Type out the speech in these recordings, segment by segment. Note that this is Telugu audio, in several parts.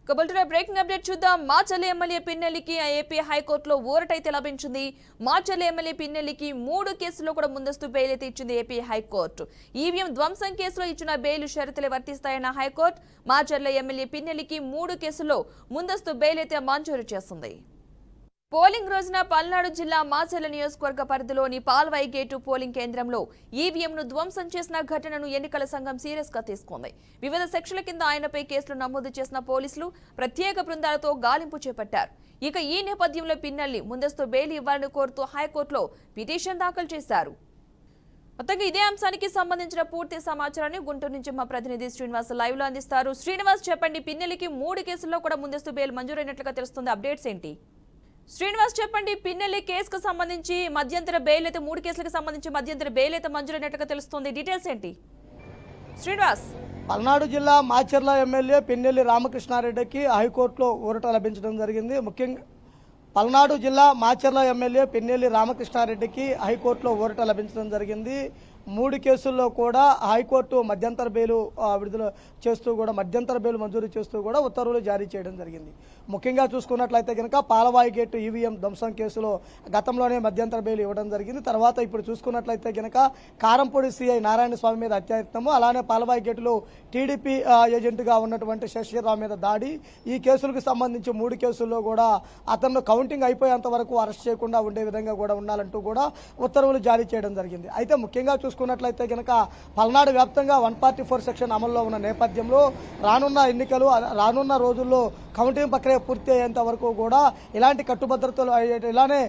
కబుల్టున్న బ్రేకింగ్ అప్డేట్ చూద్దాం. మాచర్ల ఎమ్మెల్యే పిన్నెల్లికి ఏపీ హైకోర్టులో ఊరటైతే లభించింది. మాచర్ల ఎమ్మెల్యే పిన్నెల్లికి 3 కేసుల్లో కూడా ముందస్తు బెయిల్ అయితే ఇచ్చింది ఏపీ హైకోర్టు. ఈవీఎం ధ్వంసం కేసులో ఇచ్చిన బెయిల్ షరతులే వర్తిస్తాయన్న హైకోర్టు మాచర్ల ఎమ్మెల్యే పిన్నెల్లికి 3 కేసుల్లో ముందస్తు బెయిల్ అయితే మంజూరు చేసింది. పోలింగ్ రోజున పల్నాడు జిల్లా మాచర్ల నియోజకవర్గ పరిధిలోని పాల్వాయి గేటు పోలింగ్ కేంద్రంలో ఈవీఎంను ధ్వంసం చేసిన ఘటనను ఎన్నికల సంఘం సీరియస్ గా తీసుకుంది. వివిధ సెక్షన్ల కింద ఆయనపై కేసులు నమోదు చేసిన పోలీసులు ప్రత్యేక బృందాలతో గాలింపు చేపట్టారు. ఇక ఈ నేపథ్యంలో పిన్నెల్లి ముందస్తు బెయిల్ ఇవ్వాలని కోరుతూ హైకోర్టులో పిటిషన్ దాఖలు చేశారు. మొత్తంగా ఇదే అంశానికి సంబంధించిన పూర్తి సమాచారాన్ని గుంటూరు నుంచి మా ప్రతినిధి శ్రీనివాస్ లైవ్ లో అందిస్తారు. శ్రీనివాస్, చెప్పండి, పిన్నెల్లికి 3 కేసుల్లో కూడా ముందస్తు బెయిల్ మంజూరైనట్లుగా తెలుస్తుంది. అప్డేట్స్ ఏంటి? శ్రీనివాస్, చెప్పండి, పిన్నెల్లి కేసుకు సంబంధించి మధ్యంతర బెయిల్ అయితే 3 కేసులకు సంబంధించి మధ్యంతర బెయిల్ అయితే మంజూరైనట్టుగా తెలుస్తుంది. డీటెయిల్స్ ఏంటి శ్రీనివాస్? పల్నాడు జిల్లా మాచర్ల ఎమ్మెల్యే పిన్నెల్లి రామకృష్ణారెడ్డికి హైకోర్టులో ఊరట లభించడం జరిగింది. ముఖ్యంగా పల్నాడు జిల్లా మాచర్ల ఎమ్మెల్యే పిన్నెల్లి రామకృష్ణారెడ్డికి హైకోర్టులో ఊరట లభించడం జరిగింది. 3 కేసుల్లో కూడా హైకోర్టు మధ్యంతర బెయిల్ విడుదల చేస్తూ కూడా మధ్యంతర బెయిల్ మంజూరు చేస్తూ కూడా ఉత్తర్వులు జారీ చేయడం జరిగింది. ముఖ్యంగా చూసుకున్నట్లయితే కనుక పాలవాయి గేటు ఈవీఎం ధ్వంసం కేసులో గతంలోనే మధ్యంతర బెయిల్ ఇవ్వడం జరిగింది. తర్వాత ఇప్పుడు చూసుకున్నట్లయితే కనుక కారంపూడి సిఐ నారాయణ స్వామి మీద హత్యాయత్నము, అలానే పాలవాయి గేటులో టీడీపీ ఏజెంట్గా ఉన్నటువంటి శశిరావు మీద దాడి, ఈ కేసులకు సంబంధించి 3 కేసుల్లో కూడా అతను కౌంటింగ్ అయిపోయేంత వరకు అరెస్ట్ చేయకుండా ఉండే విధంగా కూడా ఉండాలంటూ కూడా ఉత్తర్వులు జారీ చేయడం జరిగింది. అయితే ముఖ్యంగా చూసుకున్నట్లయితే కనుక పల్నాడు వ్యాప్తంగా 144 సెక్షన్ అమల్లో ఉన్న నేపథ్యంలో రానున్న ఎన్నికలు రానున్న రోజుల్లో కౌంటింగ్ ప్రక్రియ పూర్తి అయ్యేంత వరకు కూడా ఇలాంటి కట్టుభద్రతలు ఇలానే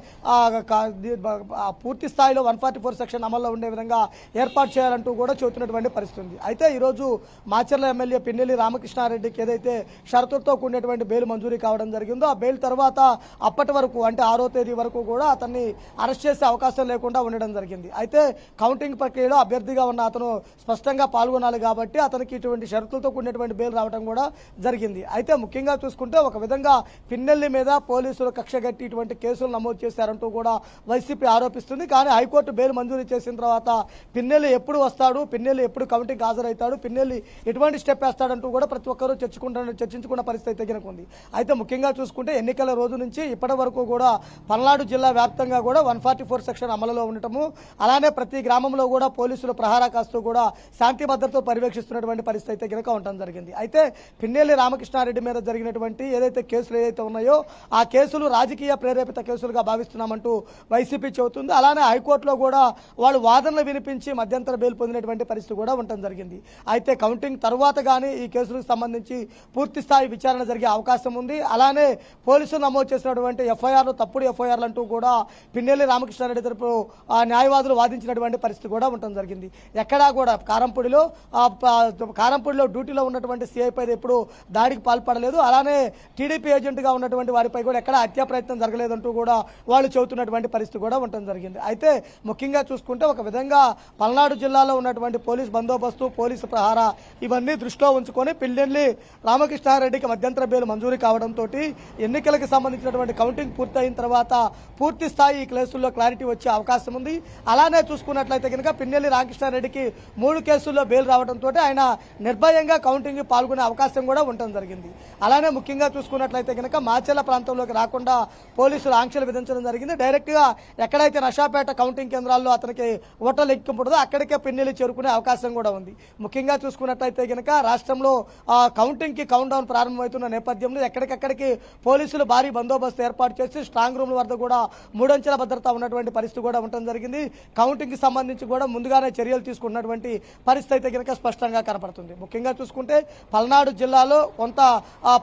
పూర్తి స్థాయిలో 144 సెక్షన్ అమల్లో ఉండే విధంగా ఏర్పాటు చేయాలంటూ కూడా చెబుతున్నటువంటి పరిస్థితి ఉంది. అయితే ఈరోజు మాచర్ల ఎమ్మెల్యే పిన్నెల్లి రామకృష్ణారెడ్డికి ఏదైతే షరతులతో కూడినటువంటి బెయిల్ మంజూరీ కావడం జరిగిందో ఆ బెయిల్ తర్వాత అప్పటి వరకు అంటే 6వ తేదీ వరకు కూడా అతన్ని అరెస్ట్ చేసే అవకాశం లేకుండా ఉండడం జరిగింది. అయితే కౌంటింగ్ ప్రక్రియలో అభ్యర్థిగా ఉన్న అతను స్పష్టంగా పాల్గొనాలి కాబట్టి అతనికి ఇటువంటి షరతులతో కూడినటువంటి బెయిల్ రావడం కూడా జరిగింది. అయితే ముఖ్యంగా చూసుకుంటే ఒక విధంగా పిన్నెల్లి మీద పోలీసులు కక్షగట్టి ఇటువంటి కేసులు నమోదు చేశారంటూ కూడా వైసీపీ ఆరోపిస్తుంది. కానీ హైకోర్టు బెయిల్ మంజూరు చేసిన తర్వాత పిన్నెల్లి ఎప్పుడు వస్తాడు, పిన్నెల్లి ఎప్పుడు కౌంటింగ్ హాజరవుతాడు, పిన్నెల్లి ఎటువంటి స్టెప్ వేస్తాడంటూ కూడా ప్రతి ఒక్కరూ చర్చించుకున్న పరిస్థితి ఉంది. అయితే ముఖ్యంగా చూసుకుంటే ఎన్నికల రోజు నుంచి ఇప్పటి వరకు కూడా పల్నాడు జిల్లా వ్యాప్తంగా కూడా 144 సెక్షన్ అమలులో ఉండటము, అలానే ప్రతి గ్రామంలో కూడా పోలీసులు ప్రహారా కాస్తూ కూడా శాంతి భద్రతలు పర్యవేక్షిస్తున్నటువంటి పరిస్థితి కనుక ఉండటం జరిగింది. అయితే పిన్నెల్లి రామకృష్ణారెడ్డి మీద జరిగినటువంటి ఏదైతే కేసులు ఏదైతే ఉన్నాయో ఆ కేసులు రాజకీయ ప్రేరేపిత కేసులుగా భావిస్తున్నామంటూ వైసీపీ చెబుతుంది. అలానే హైకోర్టులో కూడా వాళ్ళు వాదనలు వినిపించి మధ్యంతర బెయిల్ పొందినటువంటి పరిస్థితి కూడా ఉండటం జరిగింది. అయితే కౌంటింగ్ తర్వాత కానీ ఈ కేసులకు సంబంధించి పూర్తి స్థాయి విచారణ జరిగే అవకాశం ఉంది. అలానే పోలీసులు నమోదు చేసినటువంటి ఎఫ్ఐఆర్లు తప్పుడు ఎఫ్ఐఆర్లు అంటూ కూడా పిన్నెల్లి రామకృష్ణారెడ్డి తరపు న్యాయవాదులు వాదించినటువంటి పరిస్థితి కూడా ఉండటం జరిగింది. ఎక్కడా కూడా కారంపూడిలో డ్యూటీలో ఉన్నటువంటి సిఐ పై ఎప్పుడు దాడికి పాల్పడలేదు, అలానే టీడీపీ ఏజెంట్గా ఉన్నటువంటి వారిపై కూడా ఎక్కడ హత్యా ప్రయత్నం జరగలేదంటూ కూడా వాళ్ళు చెబుతున్నటువంటి పరిస్థితి కూడా ఉండటం జరిగింది. అయితే ముఖ్యంగా చూసుకుంటే ఒక విధంగా పల్నాడు జిల్లాలో ఉన్నటువంటి పోలీస్ బందోబస్తు, పోలీసు ప్రహారా ఇవన్నీ దృష్టిలో ఉంచుకొని పిన్నెల్లి రామకృష్ణారెడ్డికి మధ్యంతర బెయిల్ మంజూరు కావడంతో ఎన్నికలకు సంబంధించినటువంటి కౌంటింగ్ పూర్తి అయిన తర్వాత పూర్తి స్థాయి ఈ కేసుల్లో క్లారిటీ వచ్చే అవకాశం ఉంది. అలానే చూసుకున్నట్లయితే కనుక పిన్నెల్లి రామకృష్ణారెడ్డికి 3 కేసుల్లో బెయిల్ రావడంతో ఆయన నిర్భయంగా కౌంటింగ్ పాల్గొనే అవకాశం కూడా ఉండటం జరిగింది. అలానే ముఖ్యంగా చూసుకున్నట్లయితే కనుక మాచర్ల ప్రాంతంలోకి రాకుండా పోలీసులు ఆంక్షలు విధించడం జరిగింది. డైరెక్ట్ గా ఎక్కడైతే నషాపేట కౌంటింగ్ కేంద్రాల్లో అతనికి ఓటర్లు ఎక్కింపుంటుందో అక్కడికే పిన్నెల్లి చేరుకునే అవకాశం కూడా ఉంది. ముఖ్యంగా చూసుకున్నట్లయితే కనుక రాష్ట్రంలో కౌంటింగ్ కి కౌంట్ డౌన్ ప్రారంభమవుతున్న నేపథ్యంలో ఎక్కడికక్కడికి పోలీసులు భారీ బందోబస్తు ఏర్పాటు చేసి స్ట్రాంగ్ రూమ్ల వద్ద కూడా 3 అంచెల భద్రత ఉన్నటువంటి పరిస్థితి కూడా ఉండటం జరిగింది. కౌంటింగ్ కి సంబంధించి కూడా ముందుగానే చర్యలు తీసుకున్నటువంటి పరిస్థితి కనుక స్పష్టంగా కనపడుతుంది. ముఖ్యంగా చూసుకుంటే పల్నాడు జిల్లాలో కొంత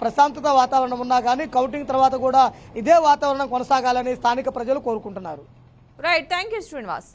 ప్రశాంతత వాతావరణం ఉన్నా కానీ కౌంటింగ్ తర్వాత కూడా ఇదే వాతావరణం కొనసాగాలని స్థానిక ప్రజలు కోరుకుంటున్నారు. Right, thank you Srinivas.